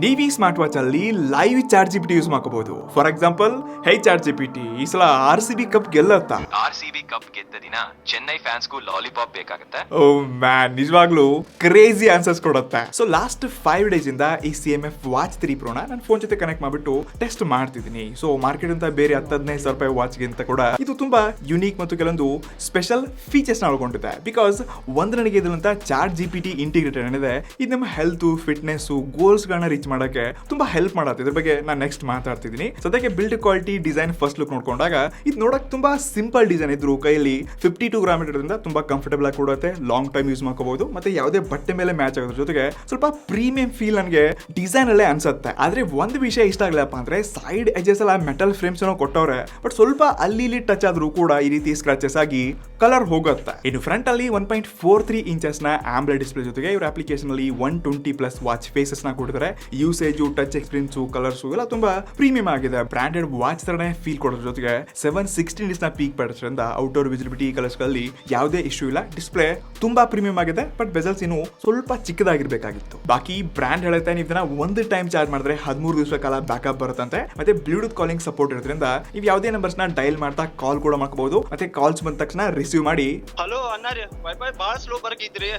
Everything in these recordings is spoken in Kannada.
ನೀವು ಈ ಸ್ಮಾರ್ಟ್ ವಾಚ್ ಅಲ್ಲಿ ಲೈವ್ ಚಾಟ್ ಜಿಪಿಟಿ ಯೂಸ್ ಮಾಡ್ಕೋಬಹುದು. For example, hey chat GPT, ಈ ಸಲ RCB ಕಪ್ ಗೆಲ್ಲತ್ತಾ? RCB ಕಪ್ ಗೆದ್ದ ದಿನ ಚೆನ್ನೈ ಫ್ಯಾನ್ಸ್ಗೂ ಲಾಲಿಪಾಪ್ ಬೇಕಾಗುತ್ತೆ. ಓ ಮ್ಯಾನ್, ನಿಜವಾಗ್ಲೂ ಕ್ರೇಜಿ ಆನ್ಸರ್ಸ್ ಕೊಡುತ್ತೆ. ಸೊ ಲಾಸ್ಟ್ 5 ಡೇಸ್ ಇಂದ ಈ CMF ವಾಚ್ 3 Pro ನ ನನ್ನ ಫೋನ್ ಜೊತೆ ಕನೆಕ್ಟ್ ಮಾಡ್ಬಿಟ್ಟು ಟೆಸ್ಟ್ ಮಾಡ್ತಿದ್ದೀನಿ. ಸೊ ಮಾರ್ಕೆಟ್ ಅಂತ ಬೇರೆ 10-15 ಸಾವಿರ ರೂಪಾಯಿ ವಾಚ್ ಗಿಂತ ಕೂಡ ಇದು ತುಂಬಾ ಯುನೀಕ್ ಮತ್ತು ಕೆಲವೊಂದು ಸ್ಪೆಷಲ್ ಫೀಚರ್ಸ್ ನ ಒಳಗೊಂಡಿದೆ. ಬಿಕಾಸ್ ಒಂದು ನನಗೆ ಇದ್ರಂತ ಚಾಟ್ GPT ಇಂಟಿಗ್ರೇಟೆಡ್ ಏನಿದೆ, ಇದು ನಮ್ಮ ಹೆಲ್ತ್, ಫಿಟ್ನೆಸ್, ಗೋಲ್ಸ್ ಗಳನ್ನ ರೀಚ್ ಮಾಡಕ್ಕೆ ತುಂಬಾ ಹೆಲ್ಪ್ ಮಾಡುತ್ತೆ. ಇದ್ರ ಬಗ್ಗೆ ನಾನು ನೆಕ್ಸ್ಟ್ ಮಾತಾಡ್ತಿದ್ದೀನಿ. ಸದ್ಯಕ್ಕೆ build quality, design, first look ನೋಡ್ಕೊಂಡಾಗ ಇದು ನೋಡಕ್ ತುಂಬಾ ಸಿಂಪಲ್ ಡಿಸೈನ್ ಇದ್ರು ಕೈಯಲ್ಲಿ 52 ಗ್ರಾಮ್ ಇರೋದ್ರಿಂದ ತುಂಬಾ ಕಂಫರ್ಟಬಲ್ ಆಗಿ ಕೊಡುತ್ತೆ. ಲಾಂಗ್ ಟೈಮ್ ಯೂಸ್ ಮಾಡ್ಕೋಬಹುದು. ಮತ್ತೆ ಯಾವುದೇ ಬಟ್ಟೆ ಮೇಲೆ ಮ್ಯಾಚ್ ಆಗೋದ್ರ ಜೊತೆಗೆ ಸ್ವಲ್ಪ ಪ್ರೀಮಿಯಂ ಫೀಲ್ ನನಗೆ ಡಿಸೈನ್ ಅಲ್ಲೇ ಅನ್ಸುತ್ತೆ. ಆದ್ರೆ ಒಂದು ವಿಷಯ ಇಷ್ಟ ಆಗ್ಲಪ್ಪ ಅಂದ್ರೆ ಸೈಡ್ ಎಜಸ್ ಎಲ್ಲ ಮೆಟಲ್ ಫ್ರೇಮ್ಸ್ ಕೊಟ್ಟವ್ರೆ, ಬಟ್ ಸ್ವಲ್ಪ ಅಲ್ಲಿ ಟಚ್ ಆದ್ರೂ ಕೂಡ ಈ ರೀತಿ ಸ್ಕ್ರಾಚಸ್ ಆಗಿ ಕಲರ್ ಹೋಗುತ್ತೆ. ಇನ್ನು ಫ್ರಂಟ್ ಅಲ್ಲಿ 1.43 ಇಂಚಸ್ ನ ಆಂಬ್ಲೆಡ್ ಡಿಸ್ಪ್ಲೇ ಜೊತೆಗೆ ಇವ್ರ ಅಪ್ಲಿಕೇಶನ್ ಅಲ್ಲಿ 120+ ವಾಚ್ ಫೇಸಸ್ ನ ಕೊಟ್ಟಿದ್ದಾರೆ. ಯೂಸೇಜ್, ಟಚ್ ಎಕ್ಸ್ಪೀರಿಯನ್ಸ್, ಕಲರ್ಸ್ ಎಲ್ಲ ತುಂಬಾ ಪ್ರೀಮಿಯಂ ಆಗಿದೆ. ಬ್ರಾಂಡೆಡ್ ವಾಚ್ ತರನೇ ಫೀಲ್ ಕೊಡೋದ್ರ ಜೊತೆಗೆ 716 ನ ಪೀಕ್ ಪಡೆದ್ರಿಂದ ಔಟ್ಡೋರ್ ವಿಸಿಬಿಲಿಟಿ, ಕಲರ್ಸ್ ಗಳಲ್ಲಿ ಯಾವುದೇ ಇಶ್ಯೂ ಇಲ್ಲ. ಡಿಸ್ಪ್ಲೇ ತುಂಬಾ ಪ್ರೀಮಿಯಂ ಆಗಿದೆ, ಬಟ್ ಬೆಸಲ್ಸ್ ಇನ್ನು ಸ್ವಲ್ಪ ಚಿಕ್ಕದಾಗಿರ್ಬೇಕಾಗಿತ್ತು. ಬಾಕಿ ಬ್ರಾಂಡ್ ಹೇಳುತ್ತೆ, ನೀವು ಇದನ್ನ ಒಂದು ಟೈಮ್ ಚಾರ್ಜ್ ಮಾಡಿದ್ರೆ 13 ದಿವಸ ಕಾಲ ಬ್ಯಾಕಪ್ ಬರುತ್ತಂತೆ. ಮತ್ತೆ ಬ್ಲೂಟೂತ್ ಕಾಲಿಂಗ್ ಸಪೋರ್ಟ್ ಇರೋದ್ರಿಂದ ನೀವು ಯಾವುದೇ ನಂಬರ್ಸ್ ನ ಡೈಲ್ ಮಾಡ್ತಾ ಕಾಲ್ ಕೂಡ ಮಾಡ್ಕೋಬಹುದು. ಮತ್ತೆ ಕಾಲ್ಸ್ ಬಂದ ತಕ್ಷಣ ರಿಸೀವ್ ಮಾಡಿ, ಹಲೋ ಅಣ್ಣಾರಿ, ವೈಫೈ ಭಾಳ ಸ್ಲೋ ಬರ್ಕಿದ್ರಿ.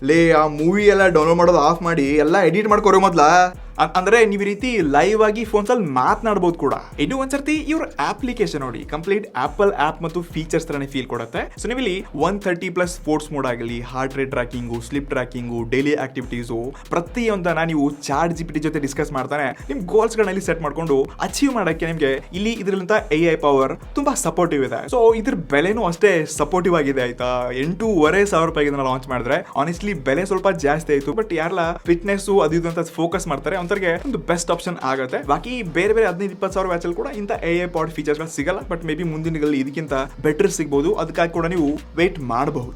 ಲೇ, ಆ ಮೂವಿ ಎಲ್ಲ ಡೌನ್ಲೋಡ್ ಮಾಡೋದು ಆಫ್ ಮಾಡಿ ಎಲ್ಲ ಎಡಿಟ್ ಮಾಡ್ಕೊರೋ ಮೊದ್ಲ. ಅಂದ್ರೆ ನೀವು ಈ ರೀತಿ ಲೈವ್ ಆಗಿ ಫೋನ್ಸ್ ಅಲ್ಲಿ ಮಾತನಾಡಬಹುದು ಕೂಡ. ಇನ್ನು ಒಂದ್ಸರ್ತಿ ಇವ್ರ ಅಪ್ಲಿಕೇಶನ್ ನೋಡಿ, ಕಂಪ್ಲೀಟ್ ಆಪಲ್ ಆಪ್ ಮತ್ತು ಫೀಚರ್ಸ್ ತರನೇ ಫೀಲ್ ಕೊಡುತ್ತೆ. ಸೊ ನೀವು ಇಲ್ಲಿ 130+ ಸ್ಪೋರ್ಟ್ಸ್ ಮೋಡ್ ಆಗಲಿ, heart rate tracking, sleep tracking, daily activities, ಪ್ರತಿಯೊಂದನ್ನ ನೀವು ಚಾಟ್ GPT ಜೊತೆ ಡಿಸ್ಕಸ್ ಮಾಡ್ತಾನೆ ನಿಮ್ ಗೋಲ್ಸ್ ಗಳನ್ನ ಸೆಟ್ ಮಾಡ್ಕೊಂಡು ಅಚೀವ್ ಮಾಡಕ್ಕೆ ನಿಮ್ಗೆ ಇಲ್ಲಿ ಇದರಿಂದ AI ಪವರ್ ತುಂಬಾ ಸಪೋರ್ಟಿವ್ ಇದೆ. ಸೊ ಇದ್ರ ಬೆಲೆನೂ ಅಷ್ಟೇ ಸಪೋರ್ಟಿವ್ ಆಗಿದೆ ಆಯ್ತಾ. 8,500 ರೂಪಾಯಿಗೆ ಲಾಂಚ್ ಮಾಡಿದ್ರೆ ಆನೆಸ್ಟ್ಲಿ ಬೆಲೆ ಸ್ವಲ್ಪ ಜಾಸ್ತಿ ಆಯ್ತು, ಬಟ್ ಯಾರೆಲ್ಲ ಫಿಟ್ನೆಸ್ ಅದು ಇದು ಅಂತ ಫೋಕಸ್ ಮಾಡ್ತಾರೆ ಅಂತರಿಗೆ ಒಂದು ಬೆಸ್ಟ್ ಆಪ್ಷನ್ ಆಗುತ್ತೆ. ಬಾಕಿ ಬೇರೆ 15-20 ಸಾವಿರ ವ್ಯಾಚ್ ಅಲ್ಲಿ ಕೂಡ ಇಂಥ AI ಪವರ್ ಫೀಚರ್ಸ್ ಸಿಗಲ್ಲ, ಬಟ್ ಮೇ ಬಿ ಮುಂದಿನ ಇದಕ್ಕಿಂತ ಬೆಟರ್ ಸಿಗಬಹುದು. ಅದಕ್ಕಾಗಿ ಕೂಡ ನೀವು ವೇಟ್ ಮಾಡಬಹುದು.